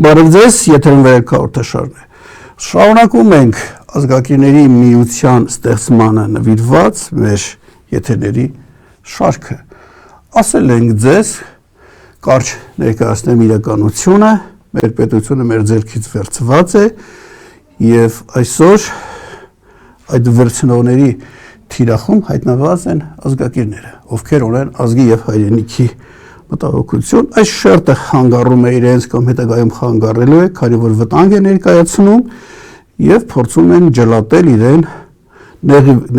Բարև ձեզ, եթերում վերելքահաղորդաշարն է։ Շարունակում ենք ազգակիրների միության ստեղծմանը նվիրված մեր եթերների շարքը։ Ասել ենք ձեզ, կարճ ներկայացնեմ իրականությունը, մեր պետությունը մեր ձեռքից վերցված է եւ այսօր այդ վերցնողների թիրախում հայտնված են ազգակիրները, ովքեր ունեն ազգի եւ հայրենիքի մտահոգություն, այս շերտը խանգարում է իրենց կամ հետագայում խանգարելու է, քանի որ վտանգ է ներկայացնում եւ փորձում են ջլատել իրեն,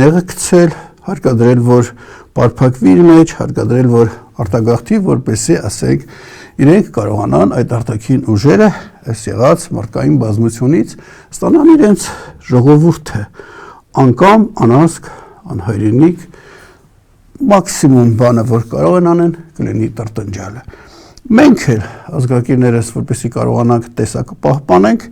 նեղը գցել, հարկադրել, որ բարփակվի իր մեջ, հարկադրել, որ արտագաղթի, որպեսզի, ասենք, իրենք կարողանան այդ արտաքին ուժերը, այս եղած մարդկային բազմությունից ստանան իրենց ժողովուրդը, անկամ, անազգ, անհայրենիք, մաքսիմում բանը, որ կարող են անեն, կլինի տրտնջալը։ Մենք էլ ազգակիրներս, որպեսզի կարողանանք տեսակը պահպանենք,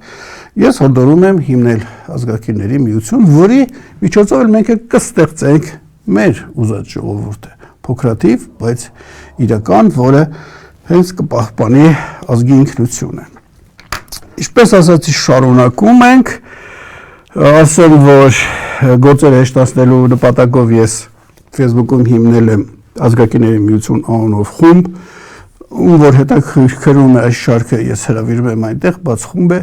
ես հորդորում եմ հիմնել ազգակիրների միություն, որի միջոցով էլ մենք էլ կստեղծենք մեր ուզած ժողովուրդը, փոքրաթիվ, բայց իրական, որը հենց կպահպանի ազգի ինքնությունը։ Ինչպես ասացի, շարունակում ենք, ասեմ, որ գործերը հեշտացնելու նպատակով ես Facebook-ում հիմնել եմ ազգակիրների միություն անունով խումբ, ում որ հետաքրքրում է այս շարքը, ես հրավիրում եմ այնտեղ, բաց խումբ է,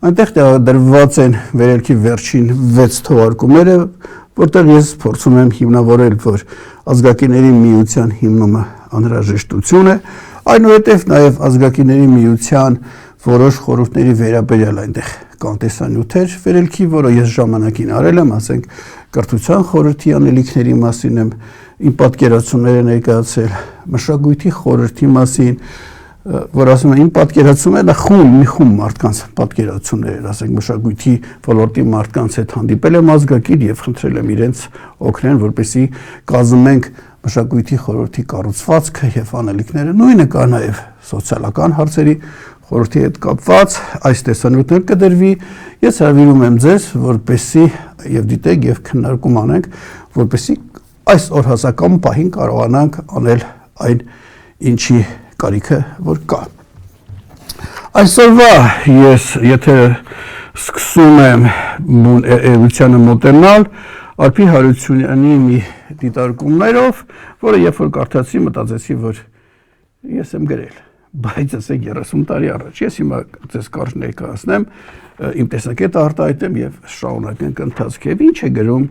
այնտեղ տեղադրված են վերելքի վերջին 6 թողարկումները, որտեղ ես փորձում եմ հիմնավորել, որ ազգակիրների միության հիմնումը անհրաժեշտություն է, այնուհետև նաև ազգակիրների միության որոշ խորհուրդների վերաբերյալ այնտեղ կան տեսանյութեր վերելքի, որը ես ժամանակին արել եմ, ասենք կրթության խորհրդի անելիքների մասին եմ իմ պատկերացումները ներկայացրել, մշակույթի խորհրդի մասին, որ ասում եմ իմ պատկերացումները մի խումբ մարդկանց պատկերացումներ, ասենք մշակույթի ոլորտի մարդկանց հետ հանդիպել եմ ազգակիր եւ խնդրել եմ իրենց օգնեն, որպեսզի կազմենք մշակույթի խորհրդի կառուցվածքը եւ անելիքները, նույնը կա նաեւ սոցիալական հարցերի խորհրդի հետ կապված այս տեսանյութներ կդրվի, ես հրավիրում եմ ձեզ, որպեսզի եւ դիտեք եւ քննարկում անենք, որպեսզի այս օրհասական պահին կարողանանք անել այն ինչի կարիքը որ կա։ Այսօրվա ես եթե սկսում եմ էվոլյուցիանը մոտենալ Արփի Հարությունյանի մի դիտարկումներով, որը երբ որ կարդացի, մտածեցի, որ ես եմ գրել, բայց ասեք 30 տարի առաջ, ես հիմա ձեզ կարճ ներկայացնեմ, իմ տեսակետը արտահայտեմ եւ շարունակենք ընթացքը։ Ինչ է գրում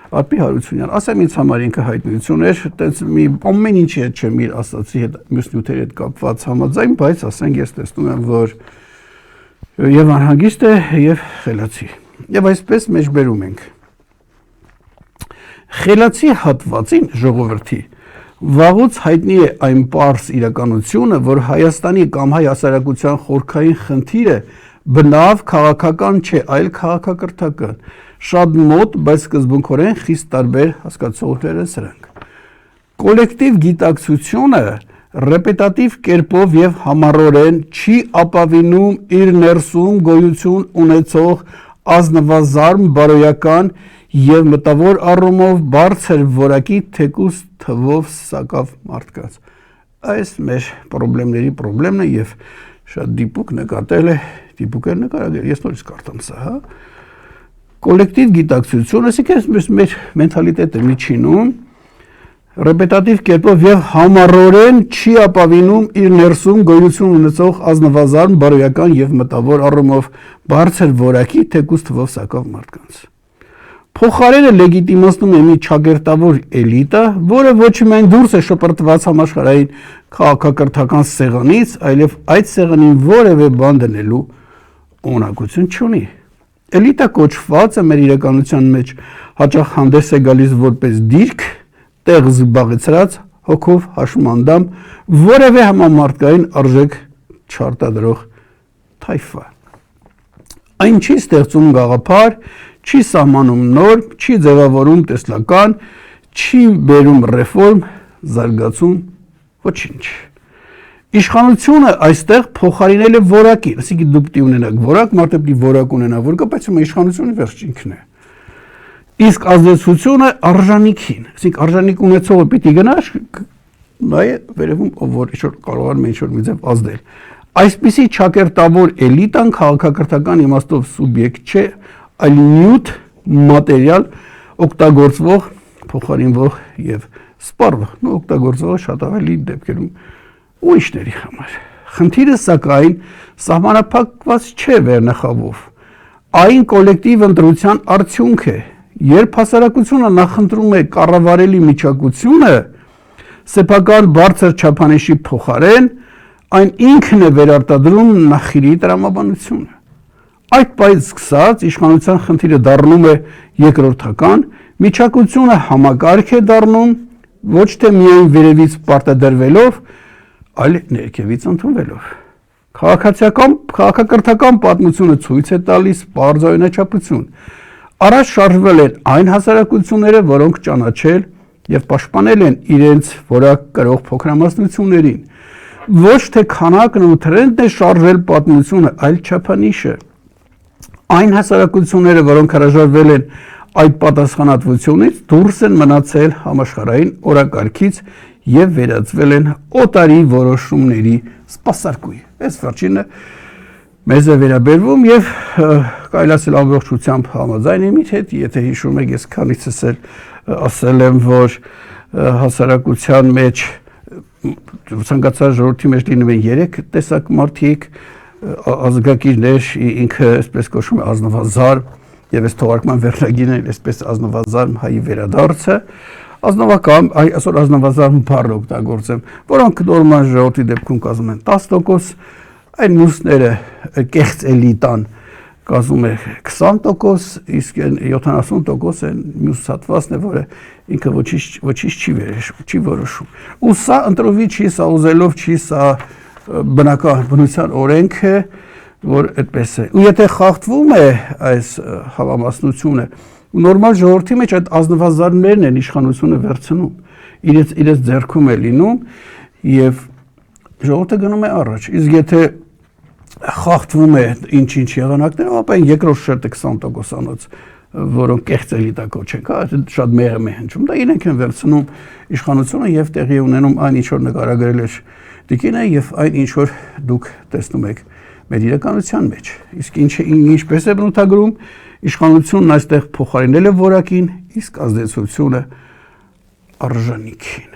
Արփի Հարությունյան, ասեմ ինձ համար ինքը հայտնություն էր, այդպես մի ամեն ինչի հետ չեմ իր ասացի հետ մյուս նյութերի հետ կապված համաձայն, բայց ասենք ես տեսնում եմ, որ եւ անհագիստ է եւ խելացի։ Եվ այսպես մեջբերում ենք։ Խելացի հատվածին ժողովրդի վաղուց հայտնի է այն պարզ իրականությունը, որ Հայաստանի կամ հայ հասարակության խորքային խնդիրը բնավ քաղաքական չէ, այլ քաղաքակրթական։ Շատ մոտ, բայց սկզբունքորեն խիստ տարբեր հասկացողներ են սրանք։ Կոլեկտիվ գիտակցությունը ռեպետատիվ կերպով եւ համառորեն չի ապավինում իր ներսում գոյություն ունեցող ազնվազարմ բարոյական եւ մտավոր առումով բարձր որակի թեկուզ թվով սակավ մարդկանց։ Այս մեր խնդիրն է եւ շատ դիպուկ նկատել է, դիպուկ է նկարագրել, ես նորից կարդամ սա, հա։ Կոլեկտիվ գիտակցությունը, այսինքն մեր մենթալիտետը միջինում ռեպետատիվ կերպով եւ համառորեն չի ապավինում իր ներսում գոյություն ունեցող ազնվազարմ բարոյական եւ մտավոր առումով բարձր որակի թեկուզ թվով սակավ մարդկանց։ Փոխարենը լեգիտիմացնում է մի ճակերտավոր էլիտա, որը ոչ միայն դուրս է շպրտված համաշխարհային քաղաքակրթական սեղանից, այլև այդ սեղանին որևէ բան դնելու ունակություն չունի։ Էլիտա կոչվածը մեր իրականության մեջ հաճախ հանդես է գալիս որպես դիրք, տեղ զբաղեցրած, հոգով հաշմանդամ, որևէ համամարտկային արժեք չարտադրող թայֆա։ Այն չի ստեղծում գաղափար, չի սահմանում նորմ, չի ձևավորում տեսլական, չի բերում ռեֆորմ, զարգացում, ոչինչ։ Իշխանությունը այստեղ փոխարինել է որակին, այսինքն դուք պիտի ունենաք որակ, մարդը պիտի որակ ունենա, որ կա, բայց իշխանությունը վերջինքն է։ Իսկ ազդեցությունը արժանիքին, այսինքն արժանիք ունեցողը պիտի գնա, նայ վերևում ով որ ինչ-որ կարողանում է ինչ-որ մի ձև ազդել։ Այսպիսի ճակերտավոր էլիտան քաղաքակրթական իմաստով սուբյեկտ չէ, այլ նյութ մատերիալ օգտագործվող, փոխարինվող եւ սպառվող, օգտագործվող շատ ավելի դեպքերում ուրիշների համար։ Խնդիրը սակայն սահմանափակված չէ վերնախավով։ Այն կոլեկտիվ ընտրության արդյունք է, երբ հասարակությունը նախընտրում է կառավարելի միջակությունը, սեփական բարձր չափանիշի փոխարեն այն ինքն է վերարտադրում նախիրի տրամաբանությունը։ Այդ պահից սկսած իշխանության խնդիրը դառնում է երկրորդական, միջակությունը համակարգ է դառնում ոչ թե միայն վերևից պարտադրվելով, այլ ներքևից ընդունվելով։ Քաղաքակրթական պատմությունը ցույց է տալիս պարզ օրինաչափություն։ Առաջ շարժվել են այն հասարակությունները, որոնք ճանաչել եւ պաշտպանել են իրենց որակ կրող փոքրամասնություններին։ Ոչ թե քանակն ու թրենդն է շարժել պատմությունը, այլ չափանիշը։ Այն հասարակությունները, որոնք հրաժարվել են այդ պատասխանատվությունից, դուրս են մնացել համաշխարհային օրակարգից եւ վերածվել են օտարի որոշումների սպասարկուի։ Այս վերջինը մեզ է վերաբերվում եւ կարելի ասել ամբողջությամբ համաձայն եմ իր հետ, եթե հիշում եք, ես քանիցս ասել եմ, որ հասարակության մեջ ցանկացած ժողովրդի մեջ լինում են 3 տեսակ մարդիկ, ազգակիրներ, ինքը այսպես կոչվում է ազնվազարմ, եւ այս թողարկման վերնագիրն է այսպես ազնվազարմ հայի վերադարձը, ազնվական, այսօր ազնվազարմ բառը օգտագործեմ, որոնք նորմալ ժողովրդի դեպքում կազմում են 10%, այն մյուսները կեղծ էլիտան կազմում է 20%, իսկ 70% են մյուս հատվածն է, որը ինքը ոչինչ չի որոշում։ Ու սա ընտրովի չի, սա ուզելով չի, սա բնական բնության օրենք է, որ այդպես է։ Ու եթե խախտվում է այս հավամասնությունը, նորմալ ժողովրդի մեջ այդ ազնվազարմներն են իշխանությունը վերցնում, իրենց ձեռքում է լինում եւ ժողովուրդը գնում է առաջ։ Իսկ եթե խախտվում է ինչ-ինչ եղանակներով, ապա այն երկրորդ շերտը 20%-անոց, որոնք կեղծ էլիտա կոչենք, շատ մեղմ է հնչում, դա իրենք են վերցնում իշխանությունը եւ տեղի ունենում այն, ինչ որ նկարագրել էր Տիկինը եւ այն, ինչ որ դուք տեսնում եք մեր իրականության մեջ։ Իսկ ինչպես է բնութագրում, իշխանությունն այստեղ փոխարինել է որակին, իսկ ազդեցությունը արժանիքին։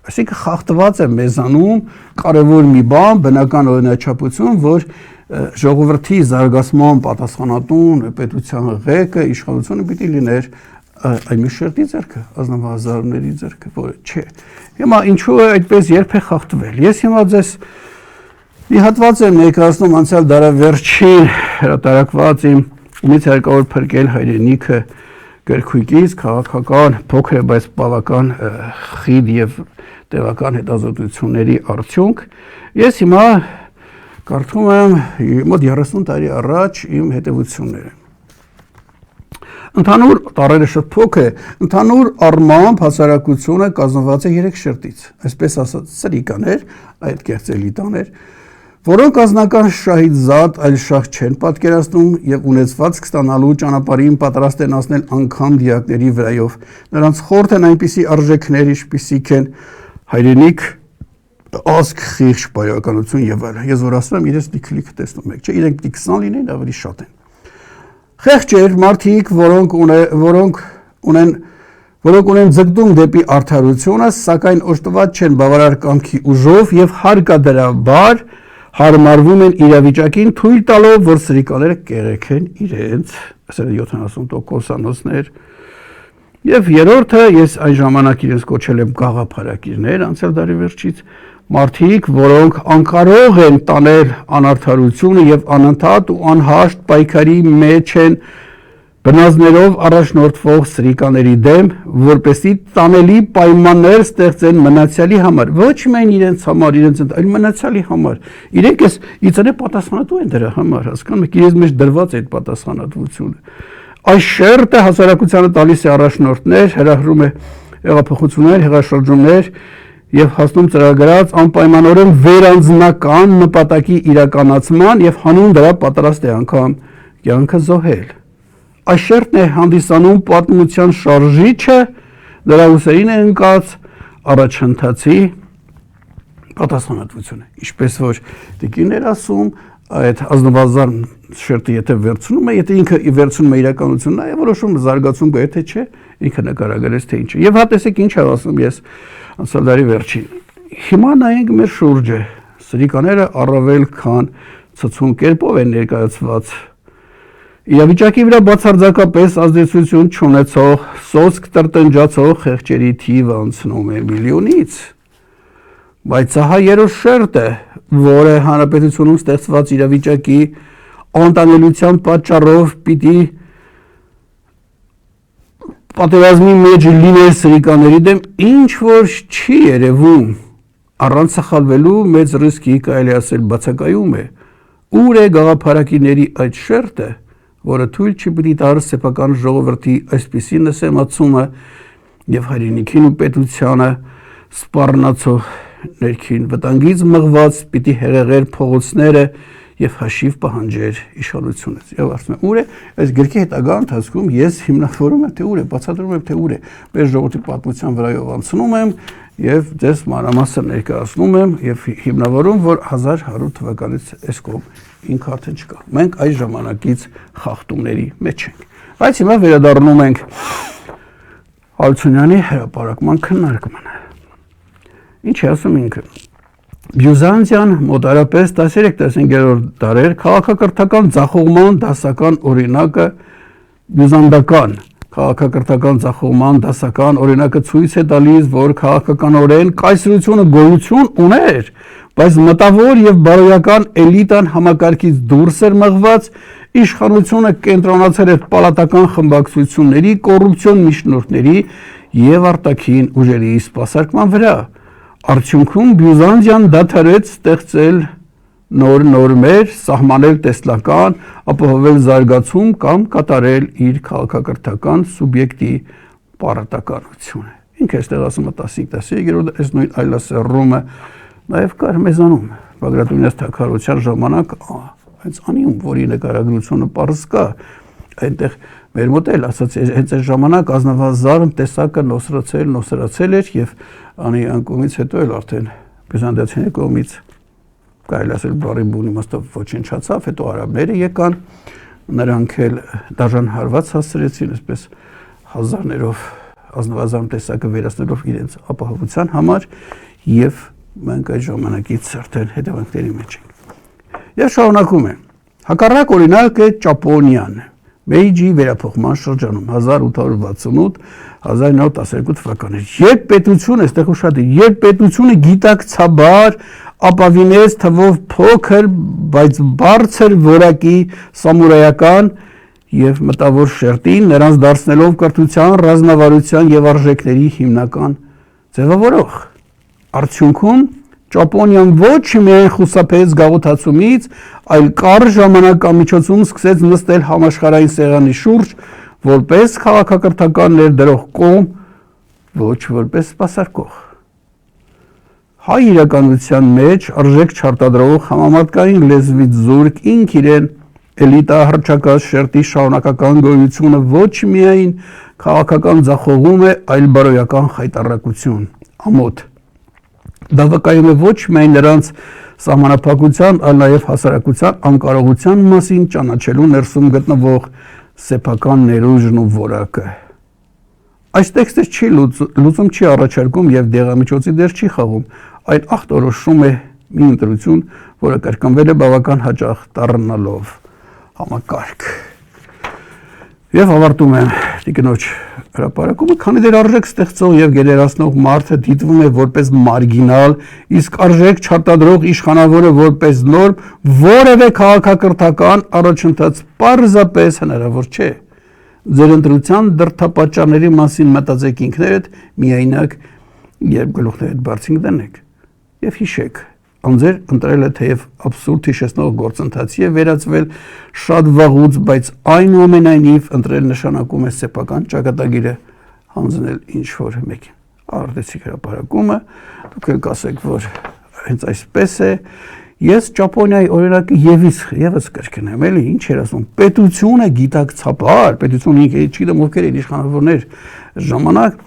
Այսինքն խախտված է մեզանում կարևոր մի բան, բնական օրինաչափություն, որ ժողովրդի զարգացման պատասխանատուն պետության ղեկը իշխանությունը պիտի լիներ այն մի շերտի ձեռքը, ազնվազարմների ձեռքը, որը չէ։ Հիմա ինչու է այդպես երբ է խախտվել։ Ես հիմա ձեզ մի հատված եմ ներկայացնում անցյալ դարավերջին հրատարակված իմ ումից հարկավոր փրկել հայրենիքը գրքույկից, քաղաքական, փոքր է, բայց բավական խիտ եւ տևական հետազոտությունների արդյունք։ Ես հիմա կարդում եմ մոտ 30 տարի առաջ իմ հետևությունները։ Ընդհանուր տարերը շատ փոքր է, ընդհանուր առմամբ հասարակությունը կազմված է 3 շերտից, այսպես ասած սրիկաներ, այդ կեղծ էլիտաներ, որոնք անձնական շահից զատ այլ շահ չեն պատկերացնում եւ ունեցվածք ստանալու ճանապարհին պատրաստ են անցնել անգամ դիակների վրայով։ Նրանց խորթ են այնպիսի արժեքներ, ինչպիսիք են հայրենիք, ազգ, խիղճ, բարոյականություն եւ այլն։ Ես որ ասում եմ, իրենց լիքը տեսնում եք, չէ, իրենք պիտի 20 լինեն, ավելի շատ են։ Խեղճեր, մարդիկ, որոնք ունեն ձգտում դեպի արդարությունը, սակայն օժտված չեն բավարար կամքի ուժով եւ հարկադրաբար հարմարվում են իրավիճակին, թույլ տալով, որ սրիկաները կեղեքեն իրենց, ասել 70%-անոցներ, եւ երրորդը, ես այն ժամանակ իրենց կոչել եմ գաղափարակիրներ, անցյալ դարի վերջից, մարդիկ, որոնք անկարող են տանել անարդարությունը եւ անընդհատ ու անհաշտ պայքարի մեջ են բնազներով առաջնորդվող սրիկաների դեմ, որպեսզի տանելի պայմաններ ստեղծեն մնացյալի համար, ոչ միայն իրենց համար, այլ մնացյալի համար։ Իրենք իցնե պատասխանատու են դրա համար, հասկանում եք, իրենց մեջ դրված է այդ պատասխանատվությունը։ Այս շերտը հասարակությանը տալիս է առաջնորդներ, հրահրում է հեղափոխություններ, հեղաշրջումներ եւ հասնում ծրագրած անպայմանորեն վերանձնական նպատակի իրականացման եւ հանուն դրա պատրաստ է անգամ կյանքը զոհել։ Այս շերտն է հանդիսանում պատմության շարժիչը, դրա ուսերին է ընկած առաջընթացի պատասխանատվությունը, ինչպես որ տիկիններ ասում, այդ ազնվազան շերտը եթե վերցնում է, եթե ինքը վերցնում է իրականությունն, այ որոշում զարգացում գա, եթե չէ, ինքը նկարագրեց թե ինչ է։ Եվ հա տեսեք ինչ եմ ասում ես անցյալ դարի վերջին։ Հիմա նայենք մեր շուրջը, սրիկաները առավել քան ցցուն կերպով են ներկայացված։ Իրավիճակի վրա բացարձակապես ազդեցություն չունեցող, սոսկ տրտնջացող խեղճերի թիվը անցնում է միլիոնից։ Բայց ահա երրորդ շերտը, որը հանրապետությունում ստեղծված իրավիճակի անտանելիության պատճառով պիտի պատերազմի մեջ լիներ սրիկաների դեմ, ինչ որ չի երևում, առանց սխալվելու մեծ ռիսկի կարելի ասել բացակայում է։ Ուր է գաղափարակիների այդ շերտը, որը թույլ չպիտի տար սեփական ժողովրդի այսպիսի նսեմացումը եւ հայրենիքին ու պետությանը սպառնացող ներքին վտանգից մղված պիտի հեղեղեր փողոցները եւ հաշիվ պահանջեր իշխանությունից։ Եվ ասում եմ, ուր է այս գրքի հետագա ընթացքում ես հիմնավորում եմ թե ուր է, բացատրում եմ թե ուր է, մեր ժողովրդի պատմության վրայով անցնում եմ եւ դες մանրամասն ներկայացնում եմ եւ հիմնավորում, որ 1100 թվականից այս կողմ ինքը արդեն չկա։ Մենք այս ժամանակից խախտումների մեջ ենք։ Բայց հիմա վերադառնում ենք Հարությունյանի հրապարակման քննարկմանը։ Ինչ է ասում ինքը։ Բյուզանդիան մոտարապես 13-15-րդ դարեր քաղաքակրթական ձախողման դասական օրինակը բյուզանդական քաղաքակրթական ձախողման դասական օրինակը ցույց է տալիս, որ քաղաքականորեն կայսրությունը գոյություն ուներ, բայց մտավոր եւ բարոյական էլիտան համակարգից դուրս էր մղված, իշխանությունը կենտրոնացել էր պալատական խմբակցությունների, կոռուպցիոն միջնորդների եւ արտաքին ուժերի սպասարկման վրա։ Արդյունքում Բյուզանդիան դադարեց ստեղծել նոր նորմեր, սահմանել տեսլական, ապահովել զարգացում կամ կատարել իր քաղաքակրթական սուբյեկտի պարարտականությունը։ Ինքը այստեղ ասում է 15-13-րդ այս նույն այլասեռումը նաև կար մեզանում Բագրատունյաց թագավորության ժամանակ հենց անիում, որի նկարագրությունը պարզ կա, այնտեղ մեր մոտ էլ ասած հենց այս ժամանակ ազնվազարն տեսակը նոսրացել էր եւ անի անկումից հետո էլ արդեն բյուզանդացիների կողմից կարելի ասել բարի բուն իմաստով ոչնչացավ, հետո արաբները եկան, նրանք էլ դաժան հարված հասցրեցին, այսպես հազարներով ազնվազարն տեսակը վերացնելով իրենց ապահովության համար եւ մենք այդ ժամանակից արդեն հետևանքների մեջ ենք։ Եվ շարունակում է։ Հակառակ օրինակ է Ճապոնիան։ Մեիջի վերափոխման շրջանում 1868-1912 թվականներ։ Երբ պետությունը, այստեղ ուշադիր, երբ պետությունը գիտակցաբար ապավինեց թվով փոքր, բայց բարձր որակի սամուրայական եւ մտավոր շերտին, նրանց դարձնելով կրթության, ռազմավարության եւ արժեքների հիմնական ձևավորող։ Արդյունքում Ճապոնիան ոչ միայն խուսափեց գաղութացումից, այլ կարճ ժամանակամիջոցում սկսեց նստել համաշխարհային սեղանի շուրջ, որպես քաղաքակրթական ներդրող կողմ, ոչ որպես սպասարկող։ Հայ իրականության մեջ արժեք չարտադրող համամարտկային լեզվից զուրկ ինք իրեն էլիտա հռչակած շերտի շարունակական գոյությունը ոչ միայն քաղաքական ձախողում է, այլ բարոյական խայտառակություն, ամոթ։ Դա վկայում է ոչ միայն նրանց սահմանափակության, այլ նաև հասարակության անկարողության մասին ճանաչելու ներսում գտնվող սեփական ներուժն ու որակը։ Այս տեքստը լուծում չի առաջարկում եւ դեղամիջոցի դեր չի խաղում, այլ ախտորոշում է մի ընտրություն, որը կրկնվել է բավական հաճախ դառնալով համակարգ։ Եվ ավարտում եմ տիկնոջ հրապարակումը, քանի դեռ արժեք ստեղծող եւ գերերացնող մարդը դիտվում է որպես մարգինալ, իսկ արժեք չարտադրող իշխանավորը որպես նորմ, որևէ քաղաքակրթական առաջընթաց պարզապես հնարավոր չէ։ Ձեր ընտրության դրդապատճառների մասին մտածեք ինքներդ, միայնակ, երբ գլուխներդ բարձին դնեք եւ հիշեք։ Անձեր ընտրելը թեև абսուրդ հիշեցնող գործընթացի է վերածվել շատ վաղուց, բայց այնուամենայնիվ ընտրել նշանակում է սեփական ճակատագիրը հանձնել ինչ-որ մեկին։ Արդեցիկ հրապարակումը, դուք էլ կասեք, որ հենց այսպես է։ Ես Ճապոնիայի օրինակը եւս կրկնեմ, էլի ինչ էր ասում, պետությունը գիտակցաբար, պետությունը ինքը չգիտեմ ովքեր են իշխանավորներ ժամանակ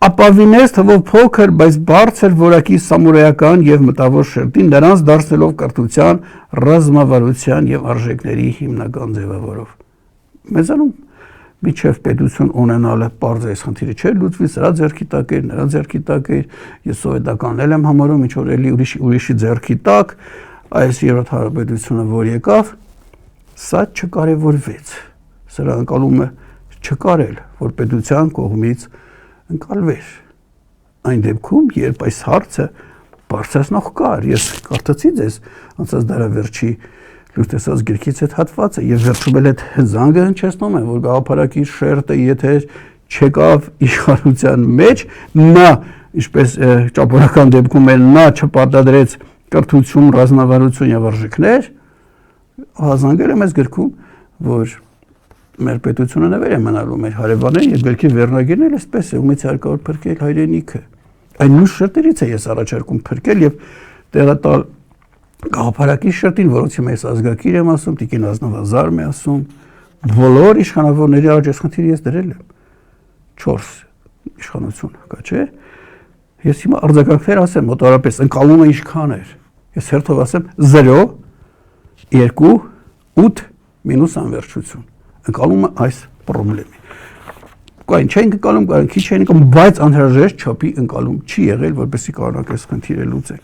ապավինես թվով փոքր, բայց բարձր որակի սամուրայական եւ մտավոր շերտին նրանց դարձնելով կրթության, ռազմավարության եւ արժեքների հիմնական ձևավորով։ Մեզանում միջև պետություն ունենալը բարձր այս խնդիրը չէ, լուծվի սրա ձեռքի տակ էր, նրա ձեռքի տակ էր, ես սովետականն եմ համարում, ինչ որ էլի ուրիշի ձեռքի տակ, այս երրորդ հանրապետությունը որ եկավ, սա չկարևորվեց, սրա ընկալումը չկարել, որ պետության կողմից ընկալվեր։ Այն դեպքում, երբ այս հարցը բարձրացնող կար, ես կարդացի ձեզ անցած դարավերջի լույս տեսած գրքից այդ հատվածը եւ վերջում էլ այդ զանգը հնչեցնում է, որ գաղափարակիր շերտը եթե չեկավ իշխանության մեջ, նա, ինչպես ճապոնական դեպքում էլ նա չպարտադրեց կրթություն, ռազմավարություն եւ արժեքներ, հազանգել եմ այս գրքում, որ մեր պետությունը նվեր է մնալու մեր հարևաններին եւ գրքի վերնագիրն էլ էսպես է, ումից հարկավոր փրկել հայրենիքը։ Այն նույն շերտերից է ես առաջարկում փրկել եւ տեղատալ գաղափարակի շերտին, որոնցի մեծ ազգակիր եմ ասում, Տիկին Ազնավազարն է ասում, բոլոր իշխանավորների առաջ այս խնդիրը ես դրել եմ 4 իշխանություն, կա չէ։ Ես հիմա արձագանքներ ասեմ, մոտավորապես ընկալումը ինչքան էր։ Ես հերթով ասեմ 0, 2, 8 մինուս անվերջություն։ Ընկալումը այս պրոբլեմի։ Կային չեն ընկալում, կային քիչ են ընկալում, բայց անհրաժեշտ չափի ընկալում չի եղել, որպեսզի կարողանանք այս խնդիրը լուծել։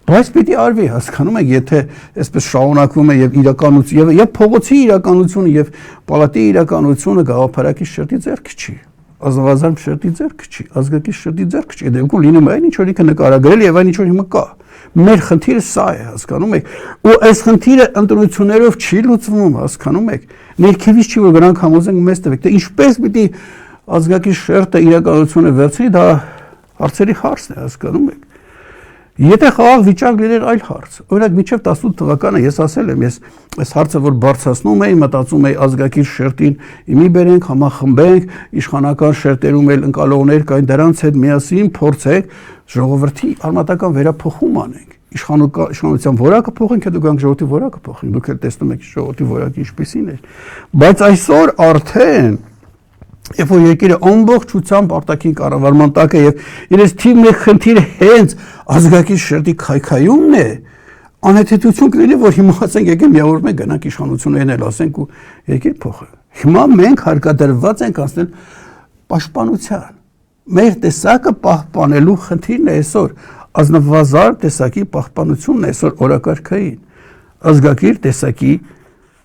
Բայց պիտի արվի, հասկանում եք, եթե այսպես շարունակվում է եւ իրականություն եւ փողոցի իրականությունը եւ պալատի իրականությունը գաղափարակի շերտի ձեռք չի։ Ազնվազարն շերտի ձեռք չի, ազգակի շերտի ձեռք չի։ Դեպքում լինում է այն ինչ որ ինքը նկարագրել եւ այն ինչ որ հիմա կա։ Մեր խնդիրը սա է, հասկանում եք, ու այս խնդիրը ընտրություններով չի լուծվում, հասկանում եք։ Ներքևից չի որ գրանք համոզենք մեզ տվեք, թե ինչպես պիտի ազգակի շերտը իրականությունը վերցնի, դա հարցերի հարցն է, հասկանում եք։ Եթե խաղաղ վիճակ լիներ այլ հարց, օրինակ մինչև 18 թվականը ես ասել եմ, ես այս հարցը որ բարձրացնում էի, մտածում էի ազգակիր շերտին իմի բերենք, համախմբենք, իշխանական շերտերում էլ ընկալողներ կային, դրանց հետ միասին փորձենք ժողովրդի արմատական վերափոխում անենք։ Իշխանության որակը փոխենք, հետո գանք ժողովրդի որակը փոխենք։ Դուք էլ տեսնում եք ժողովրդի որակը ինչպիսին է։ Բայց այսօր արդեն երբ որ երկիրը ամբողջությամբ արտաքին կառավարման տակ է եւ իրենց թիվն է խնդիրը հենց ազգակիր շերտի քայքայումն է, անհեթեթություն կլինի, որ հիմա ասենք եկեք միավորվենք գնանք իշխանություններին էլ ասենք ու երկիր փոխենք։ Հիմա մենք հարկադրված ենք անցնել պաշտպանության։ Մեր տեսակը պահպանելու խնդիրն է այսօր, ազնվազար տեսակի պահպանությունն է այսօր օրակարգային, ազգակիր տեսակի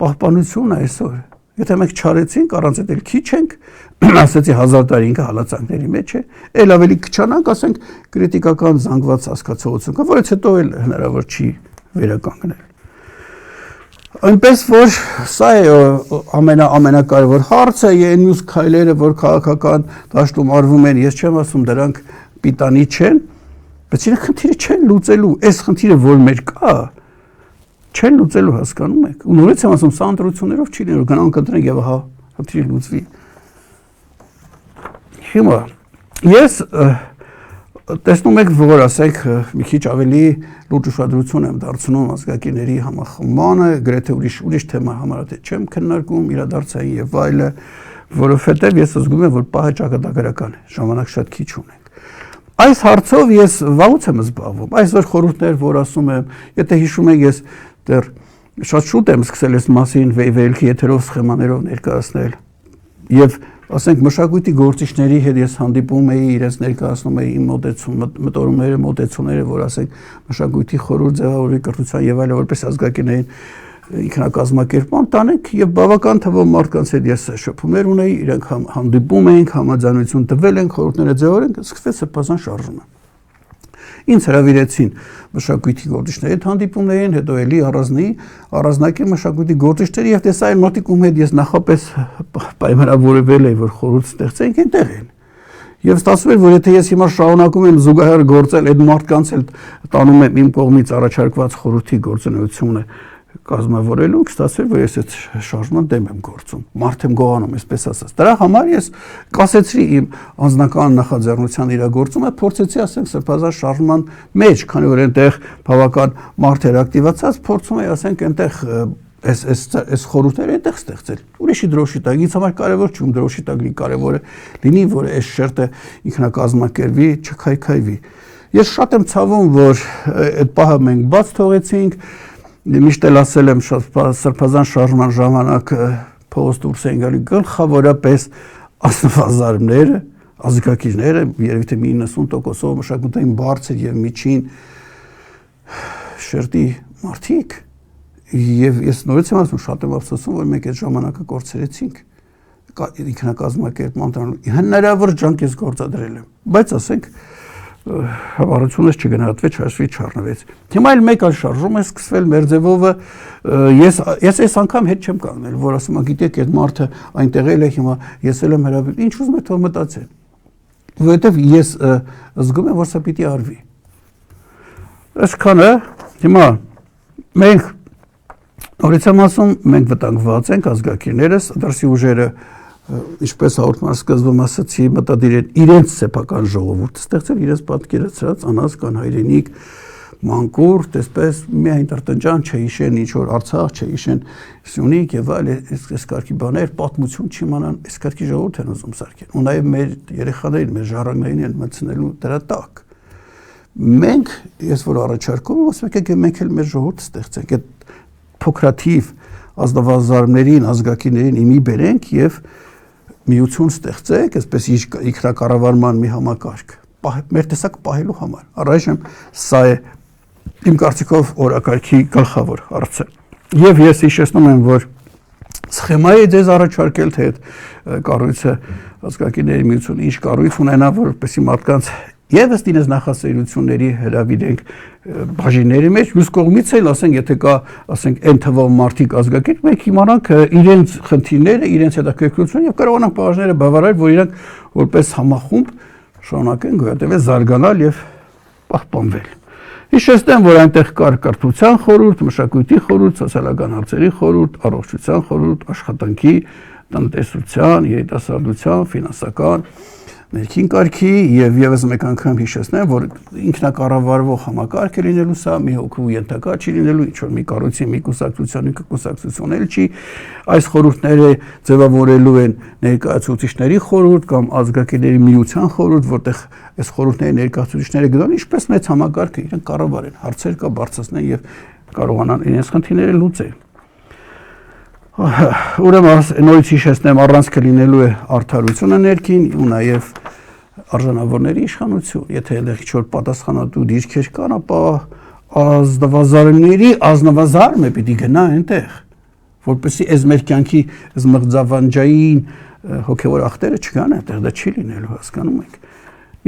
պահպանությունն է այսօր։ Եթե մենք չարեցինք, առանց էլ քիչ ենք, ասեցի 1000 տարի ինքը հալածանքների մեջ է, էլ ավելի քչանանք, ասենք կրիտիկական զանգված հասկացողություն կա, որից հետո էլ հնարավոր չի վերականգնել։ Այնպես որ սա է ամենակարևոր հարցը, այն մյուս քայլերը, որ քաղաքական դաշտում արվում են, ես չեմ ասում դրանք պիտանի չեն, բայց իրենք խնդիրը չեն լուծելու, այս խնդիրը որ մեր կա, չեն լուծելու, հասկանում եք։ Ու նորից եմ ասում, սա ընտրություններով չի լինելու, գնանք ընտրենք եւ ահա խնդիրը լուծվի։ Հիմա ես տեսնում եք, որ ասենք մի քիչ ավելի լուրջ ուշադրություն եմ դարձնում ազգակիրների համախմբմանը, գրեթե ուրիշ թեմա համարաթե չեմ քննարկում, իրադարձային եւ այլը, որովհետեւ ես զգում եմ, որ պահը ճակատագրական է, ժամանակ շատ քիչ ունենք։ Այս հարցով ես վաղուց եմ զբաղվում, այսօր խորհուրդներ, որ ասում եմ, եթե հիշում եք, ես դեռ շատ շուտ եմ սկսել այս մասին վելքի եթերով սխեմաներով ներկայացնել եւ ասենք մշակույթի գործիչների հետ ես հանդիպում էի, իրենց ներկայացնում էի իմ մտորումները, մոտեցումները, որ ասենք մշակույթի խորհուրդ ձևավորի կրթության եւ այլն, որպես ազգակիրներին ինքնակազմակերպման տանենք եւ բավական թվով մարդկանց հետ ես շփումներ ունեի, իրենք հանդիպում էինք, համաձայնություն տվել են, խորհուրդները ձևավորենք, սկսվեց սրբազան շարժումը։ Ինձ հրավիրեցին մշակույթի գործիչների հետ հանդիպումներին, հետո էլի առանձնակի մշակույթի գործիչների եւ տեսա այն մարդիկ ում հետ ես նախապես պայմանավորվել էի, որ խորհուրդ ստեղծենք, այնտեղ են։ Եվ ստացվում էր, որ եթե ես հիմա շարունակում եմ զուգահեռ գործել, այդ մարդկանց էլ տանում եմ իմ կողմից առաջարկված խորհրդի գործունեությունը կազմավորելու, ստացվել, որ ես այդ շարժման դեմ եմ գործում, մարդ եմ գողանում, այսպես ասած։ Դրա համար ես կասեցրի իմ անձնական նախաձեռնության իրագործումը, փորձեցի ասենք սրբազան շարժման մեջ, քանի որ այնտեղ բավական մարդ էր ակտիվացած, փորձում էի ասենք այնտեղ այս խորհուրդները այդտեղ ստեղծել։ Ուրիշի դրոշի տակ, ինձ համար կարևոր չի, դրոշի տակ կարևոր է լինի, որ այս շերտը ինքնակազմակերպվի, չքայքայվի։ Ես շատ եմ ցավում, որ այդ պահը մենք բաց թողեցինք, միշտ էլ ասել եմ սրբազան շարժման ժամանակ փողոց դուրս էին գալի գլխավորապես ազնվազարմները, ազգակիցները, երևի թե 90%-ով մշակութային բարձր եւ միջին շերտի մարդիկ, եւ ես նորից եմ ասում, շատ եմ ափսոսում, որ մենք այդ ժամանակը կորցրեցինք ինքնակազմակերպման հնարավոր ջանք ես գործադրել եմ, բայց ասենք հավառությունս չգնահատվեց, հաշվի չառնվեց։ Հիմա էլ մեկ այլ շարժում է սկսվել Մերձևովը, ես այս անգամ հետ չեմ կանգնել, որ ասում եմ, գիտեք, այդ մարդը այնտեղ էլ է, հիմա ես էլ եմ հրավիրել, ինչ ուզում եք թող մտածեն։ Որովհետև ես զգում եմ, որ սա պիտի արվի։ Այսքանը, հիմա մենք նորից եմ ասում, մենք վտանգված ենք ազգակիրներս, դրսի ուժերը ինչպես հաղորդման սկզբում ասացի, մտադիր են իրենց սեփական ժողովուրդ ստեղծել, իրենց պատկերացրած անհաս կան հայրենիք, մանկուրտ, այսպես միայն տրտնջան չհիշեն ինչ որ Արցախ, չհիշեն Սյունիք եւ այլ այս կարգի բաներ, պատմություն չիմանան, այս կարգի ժողովուրդ են ուզում սարքեն։ Ու նաեւ մեր երեխաներին, մեր ժառանգներին են մտցնելու դրա տակ։ Մենք, ես որ առաջարկում եմ, ասում եք մենք էլ մեր ժողովուրդ ստեղծենք, այդ փոքրաթիվ ազնվազարմներին, ազգակիներին իմի բերենք եւ միություն ստեղծեք, այսպես ինքնակառավարման մի համակարգ, մեր տեսակ պահելու համար։ Առայժմ սա է իմ կարծիքով օրակարգի գլխավոր հարցը։ Եվ ես հիշեցնում եմ, որ սխեմայի ձեզ առաջարկել, թե այդ կառույցը ազգակիների միությունը ինչ կառույց ունենա, որպեսզի մարդկանց Եվս դինես նախասիրությունների հրավիրենք բաժինների մեջ, մյուս կողմից էլ ասենք, եթե կա, ասենք, այն թվով մարդիկ ազգակից, մենք իմանանք իրենց խնդիրները, իրենց հետաքրքրությունը եւ կարողանանք բաժները բավարարել, որ իրանք որպես համախումբ շարունակեն գոյատևել, զարգանալ եւ պահպանվել։ Հիշեցնեմ, որ այնտեղ կար կրթության խորհուրդ, մշակույթի խորհուրդ, սոցիալական հարցերի խորհուրդ, առողջության խորհուրդ, աշխատանքի, տնտեսության, երիտասարդության, ֆինանսական ներքին կարգի եւ եւս մեկ անգամ հիշեցնեմ, որ ինքնակառավարվող համակարգ է լինելու սա, մի հոգու ենթակա չի լինելու, ինչ որ մի կառույցի, մի կուսակցության, մի կուսակցություն էլ չի, այս խորհուրդները ձևավորելու են ներկայացուցիչների խորհուրդ կամ ազգակիրների միության խորհուրդ, որտեղ այս խորհուրդների ներկայացուցիչները գտնեն, ինչպես մեծ համակարգը իրենք կառավարեն, հարցեր կա բարձրացնեն եւ կարողանան իրենց խնդիրները լուծել։ Ուրեմն նորից հիշեցնեմ, առանցքը լինելու է արդարությունը ներքին ու նաև արժանավորների իշխանություն։ Եթե այնտեղ ինչ-որ պատասխանատու դիրքեր կան, ապա ազնվազարմների ազնվազարմը պիտի գնա այնտեղ, որպեսզի այս մեր կյանքի այս մղձավանջային հոգևոր ախտերը չգան այնտեղ, դա չի լինելու, հասկանում եք։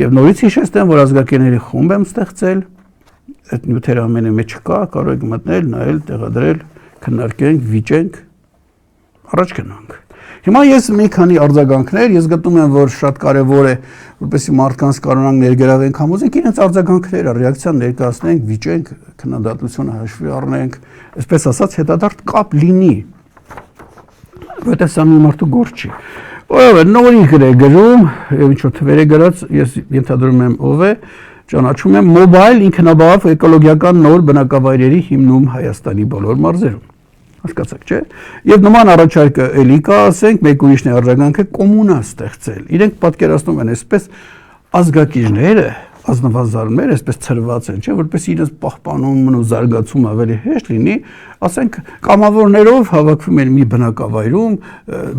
Եվ նորից հիշեցնեմ, որ ազգակիրների խումբ եմ ստեղծել, այդ նյութերը ամենը մեջ կա, կարող եք մտնել, նայել, տեղադրել, քննարկենք, վիճենք առաջ գնանք։ Հիմա ես մի քանի արձագանքներ, ես գտնում եմ, որ շատ կարևոր է, որպեսզի մարդկանց կարողանանք ներգրավենք, համոզենք իրենց արձագանքները, ռեակցիան ներկայացնենք, վիճենք, քննադատությունը հաշվի առնենք, այսպես ասած հետադարձ կապ լինի։ Որտեղ սա մի մարդու գործ չի։ Ուրեմն նորից գրում, եւ ինչ որ թվեր է գրած, ես ենթադրում եմ ով է, ճանաչում եմ մոբայլ ինքնաբավ էկոլոգիական նոր բնակավայրերի հիմնում Հայաստանի բոլոր մարզերում։ Հասկացաք, չէ՞։ Եվ նման առաջարկը էլի կա, ասենք, մեկ ուրիշն է արձագանքը կոմունա ստեղծել։ Իրենք պատկերացնում են այսպես ազգակիրները, ազնվազարմերը այսպես ծրված են, չէ՞, որպես իրենց պահպանումն ու զարգացումը ավելի հեշտ լինի, ասենք, կամավորներով հավաքվում են մի բնակավայրում,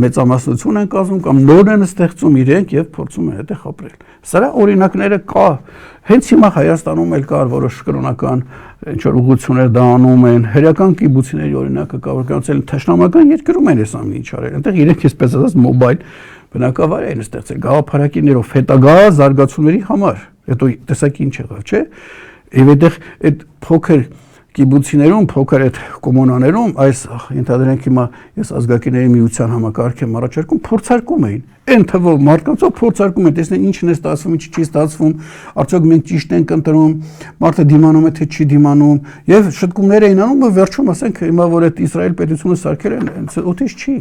մեծամասնություն են կազմում կամ նոր են ստեղծում իրենք եւ փորձում են այդտեղ ապրել։ Սրա օրինակները կա։ Հենց հիմա Հայաստանում էլ կար որոշ կրոնական ինչ-որ ուղղություններ դա անում են, հերական կիբուցիների օրինակը կա, որ կանցել թշնամական երկրում են այս ամեն ինչ արել։ Այնտեղ իրենք այսպես ասած մոբայլ բնակավայր են ստեղծել գաղափարակիրներով հետագա զարգացումների համար։ Հետո տեսակ ինչ եղավ, չէ՞։ Եվ այդտեղ այդ փոքր կիբուցիներում, փոքր այդ կոմունաներում այս ենթադրենք հիմա ես ազգակիրների միության համակարգ եմ առաջարկում, փորձարկում էին։ Այն թվով մարդկանցով փորձարկում են, տեսնեն ինչն է ստացվում, ինչ չի ստացվում, արդյոք մենք ճիշտ ենք ընտրում, մարդը դիմանում է թե չի դիմանում, եւ շտկումներ էին անում, վերջում ասենք հիմա որ այդ Իսրայել պետությունը սարքել են, օթիշ չի։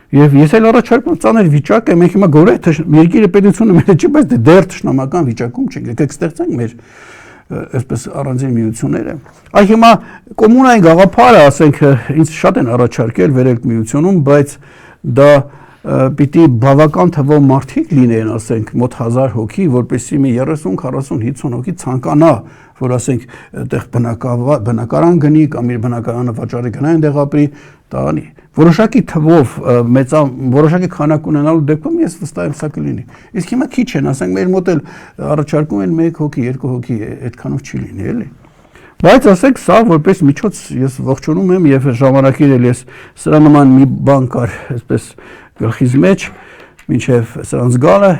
Եվ ես էլ առաջարկում ծանր վիճակ է, մենք հիմա գորե երկիրը պետությունը մեր չի, բայց դեռ թշնամական վիճակում չենք, եկեք ստեղծենք մեր այսպես առանձին միությունները։ Այ հիմա կոմունային գաղափարը, ասենք, ինձ շատ են առաջարկել վերելք միությունում, բայց դա պիտի բավական թվով մարդիկ լինեն, ասենք, մոտ 1000 հոգի, որպեսզի մի 30, 40, 50 հոգի ցանկանա, որ ասենք այդտեղ բնակարան գնի կամ իր բնակարանը վաճառի գնա այնտեղ ապրի, դա անի։ Որոշակի թվով որոշակի քանակ ունենալու դեպքում ես վստահ եմ սա կլինի։ Իսկ հիմա քիչ են, ասենք, մեր մոտ էլ առաջարկում են 1 հոգի, 2 հոգի, այդքանով չի լինի, էլի։ Բայց ասենք սա որպես միջոց ես ողջունում եմ եւ ժամանակին էլ ես սրա նման մի բան կար, այսպես գլխիս մեջ, մինչև սրանց գալը,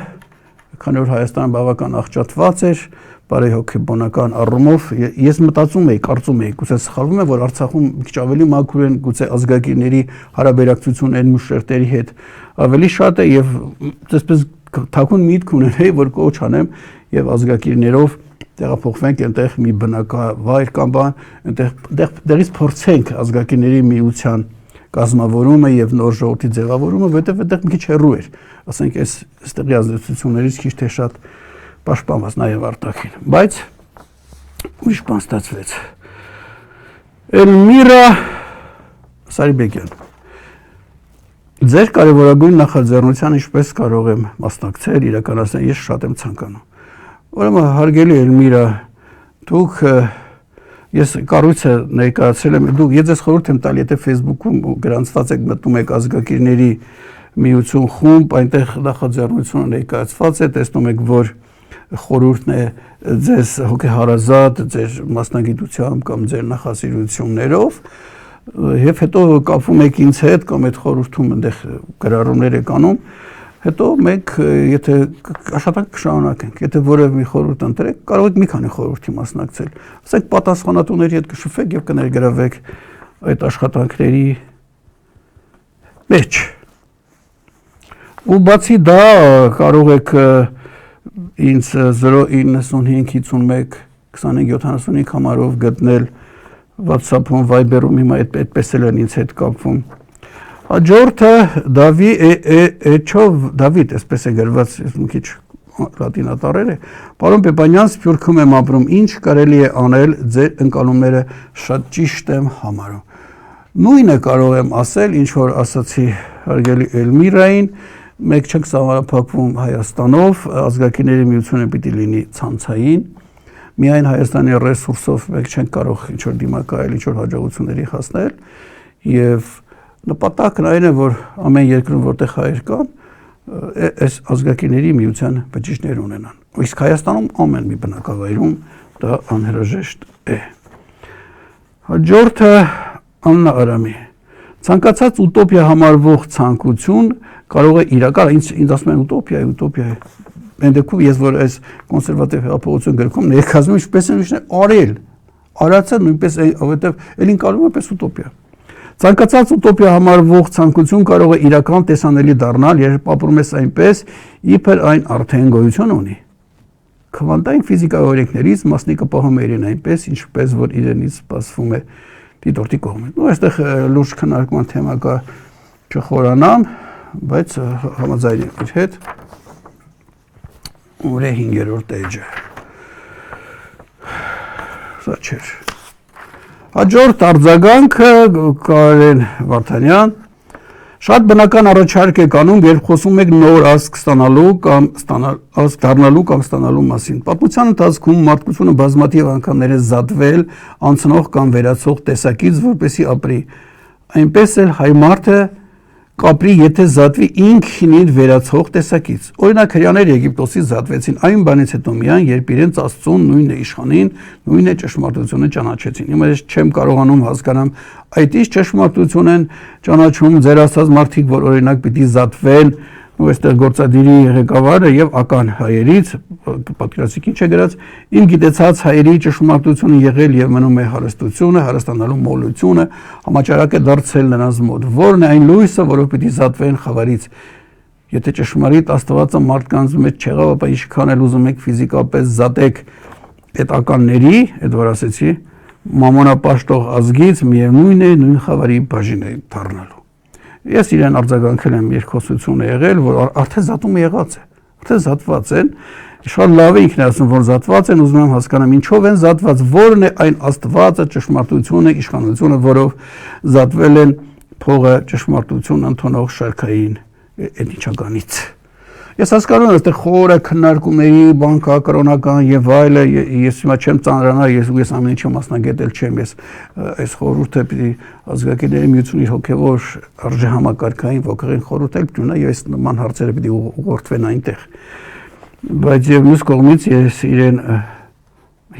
քանի որ Հայաստանը բավական աղճատված էր, բարեհոգեբանական առումով, ես մտածում էի, կարծում էի, գուցե սխալվում եմ, որ Արցախում մի քիչ ավելի մաքուր են, գուցե ազգակիրների հարաբերակցությունը այն մուշերտերի հետ ավելի շատ է եւ այսպես թաքուն միտք ունեի, որ կոչ անեմ եւ ազգակիրներով տեղափոխվենք այնտեղ մի բնակավայր կամ բան, այնտեղից փորձենք ազգակիրների միության կազմավորումը եւ նոր ժողովրդի ձևավորումը, որտեղ այդտեղ մի քիչ հեռու էր, ասենք, այստեղի ազդեցություններից քիչ թե շատ պաշտպանված նաեւ արտաքին, բայց ուրիշ բան ստացվեց։ Էլմիրա Սարիբեկյան, ձեր կարևորագույն նախաձեռնության ինչպես կարող եմ մասնակցել, իրականացնել, ես շատ եմ ցանկանում։ Ուրեմն հարգելի Էլմիրա, դուք ես կառույցը ներկայացրել եմ, դուք ես խորհուրդ եմ տալի, եթե Facebook-ում գրանցված եք, մտնում եք ազգակիրների միություն խումբ, այնտեղ նախաձեռնությունը ներկայացված է, տեսնում եք, որ խորհուրդն է ձեզ հոգեհարազատ, ձեր մասնագիտությամբ կամ ձեր նախասիրություններով, եւ հետո կապվում եք ինձ հետ կամ այդ խորհրդում այնտեղ գրառումներ եք անում, հետո մենք եթե աշխատանք կշարունակենք, եթե որևէ մի խորհուրդ ընտրեք, կարող եք մի քանի խորհրդի մասնակցել, ասենք պատասխանատուների հետ կշփվեք եւ կներգրավեք այդ աշխատանքների մեջ։ Ու բացի դա կարող եք ինձ 095 51 2575 համարով գտնել WhatsApp-ում, Viber-ում, հիմա այդպես էլ են ինձ հետ կապվում։ Հաջորդը Դավիթ, այսպես է գրված, մի քիչ լատինատառեր է։ Պարոն Պեպանյան, Սփյուռքում եմ ապրում, ինչ կարելի է անել, ձեր ընկալումները շատ ճիշտ եմ համարում։ Նույնը կարող եմ ասել, ինչ որ ասացի հարգելի Էլմիրային, մենք չենք սահմանափակվում Հայաստանով, ազգակիրների միությունը պիտի լինի ցանցային, միայն Հայաստանի ռեսուրսով մենք չենք կարող ինչ որ դիմակայել, ինչ որ հաջողությունների հասնել, եւ նպատակն այն է, որ ամեն երկրում որտեղ հայեր կան, այս ազգակիրների միության բջիջներ ունենան։ Իսկ Հայաստանում ամեն մի բնակավայրում դա անհրաժեշտ է։ Հաջորդը Աննա Արամի։ Ցանկացած ուտոպիա համարվող ցանկություն կարող է իրական, ինձ ասում են ուտոպիա է։ Այն դեպքում ես որ այս կոնսերվատիվ հեղափոխություն գրքում ներկայացնում ինչպես են արել, արածը նույնպես որովհետև ելին կարում է պես ուտոպիա։ Ցանկացած ուտոպիա համարվող ցանկություն կարող է իրական տեսանելի դառնալ, երբ ապրում ես այնպես, իբր այն արդեն գոյություն ունի։ Քվանտային ֆիզիկայի օրենքներից մասնիկը պահում է իրեն այնպես, ինչպես որ իրենից սպասվում է դիտորդի կողմից։ Ու այստեղ լուրջ քննարկման թեմա կա, չխորանամ, բայց համաձայն եմ իր հետ։ Ուր է 5-րդ էջը։ Սա չէր։ Հաջորդ արձագանքը Կարեն Վարդանյան, շատ բնական առաջարկ եք անում, երբ խոսում եք նոր ազգ ստանալու կամ ստանալու մասին։ Պատմության ընթացքում մարդկությունը բազմաթիվ անգամներ է զատվել անցնող կամ վերացող տեսակից, որպեսզի ապրի։ Այնպես էլ հայ մարդը կապրի, եթե զատվի ինքնին վերացող տեսակից։ Օրինակ հրեաները Եգիպտոսից զատվեցին այն բանից հետո միայն, երբ իրենց Աստծուն նույն իշխանին, նույն ճշմարտությունը ճանաչեցին։ Հիմա ես չեմ կարողանում հասկանամ, այդ ինչ ճշմարտություն են ճանաչում ձեր ասած մարդիկ, որ օրինակ պիտի զատվեն, ու այստեղ գործադիրի ղեկավարը եւ ական հայերից, պատկերացրեք ինչ է գրած, իմ գիտեցած հայերի ճշմարտությունը եղել եւ մնում է հարստությունը, հարստանալու մոլությունը, համաճարակ է դարձել նրանց մոտ, որն է այն լույսը, որով պիտի զատվեն խավարից։ Եթե ճշմարիտ Աստվածը մարդկանց մեջ չեղավ, ապա ինչքան էլ ուզում եք ֆիզիկապես զատեք այդ ականների, այդ որ ասեցի, մամոնապաշտող ազգից միևնույն է նույն խավարի բաժին է դառնալու։ Ես իրեն արձագանքել եմ երկխոսություն եղել, որ արդեն զատումը եղած է, արդեն զատված են, Շատ լավ է ինքն ասում, որ զատված են, ուզում եմ հասկանամ ինչով են զատված, որն է այն աստվածը, ճշմարտությունը, իշխանությունը, որով զատվել են փողը ճշմարտություն ընդունող շարքային էթնիկականից։ Ես հասկանում եմ, այստեղ խորը քննարկումների, բանկակրոնական եւ այլը, ես հիմա չեմ ծանրանա, ես ամեն ինչի մասնագետել չեմ, ես այս խորհուրդը պիտի ազգակերպների միությունի հոգեվոր արժեհամակարգային ոգեղին խորհուրդ էլ պիտի ունենա, եւ այս նման հարցերը պիտի ուղղորդվեն այնտեղ։ Բայց եւ մյուս կողմից ես իրեն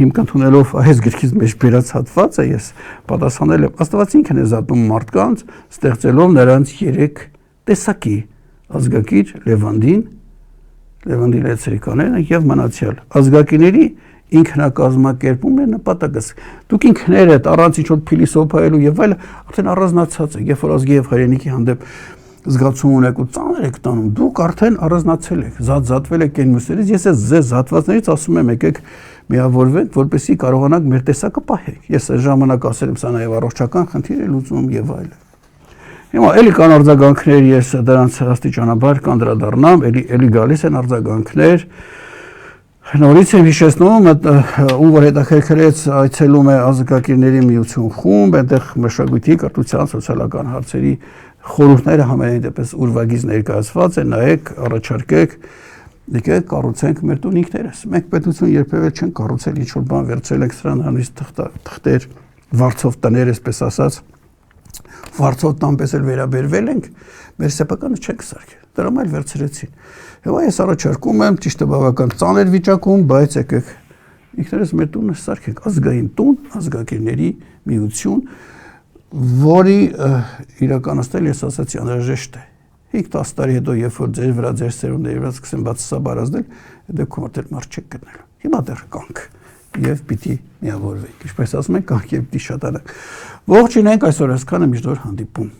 հիմք ընդունելով այս գրքից մեջ բերած հատվածը ես պատասխանել եմ, Աստված ինքն է զատում մարդկանց, ստեղծելով նրանց 3 տեսակի ազգակիր Լևանդի լեցրիկաները եւ մնացյալ ազգակիների ինքնակազմակերպումն է նպատակս։ Դուք ինքներդ առանց ինչ-որ փիլիսոփայելու եւ այլը արդեն առանձնացած եք, երբ որ ազգի եւ հայրենիքի հանդեպ զգացում ունեք ու ծանր եք տանում, դուք արդեն առանձնացել եք, զատվել եք այն մյուսներից, ես ձեզ զատվածներից ասում եմ եկեք միավորվենք, որպեսզի կարողանանք մեր տեսակը պահենք։ Ես այս ժամանակ ասել եմ, սա նաեւ առողջական խնդիր է լուծում եւ այլն։ Հիմա էլի կան արձագանքներ, ես դրանց աստիճանաբար կանդրադառնամ, էլի գալիս են արձագանքներ։ Նորից եմ հիշեցնում, ում որ հետաքրքրեց այցելում է ազգակիրների միություն խումբ, այնտեղ մշակույթի, կրթության, սոցիալական հարցերի խորհուրդները համենայն դեպս ուրվագիծ ներկայացված են, նայեք, առաջարկեք, եկեք կառուցենք մեր տուն ինքներս։ Մենք պետություն երբևէ չեն կառուցել, ինչ որ բան վերցրել ենք սրան հանից թղթեր, վարձով տներ, այսպես ասած, վարձով տանպես էլ վերաբերվել ենք, մեր սեփականը չենք սարքել, դրամ այլ վերցրեցին։ Հետո ես առաջարկում եմ, ճիշտ է բավական ծանր վիճակում, բայց եկեք ինքներս մեր տունը սարքենք, ազգային տուն, ազգակիրների միություն, որի իրականացնել ես ասացի անհրաժեշտ է։ 5-10 տարի հետո, երբ որ ձեր վրա ձեր սերունդների վրա սկսեն բացասաբարազդել, դեպքում արդեն մարդ չեք գտնելու։ Հիմա դեռ կանք եւ պիտի միավորվենք։ Ինչպես ասում են, կանք եւ պիտի շատանանք։ Ողջունենք այսօր այսքանը, միշտ օր հանդիպում։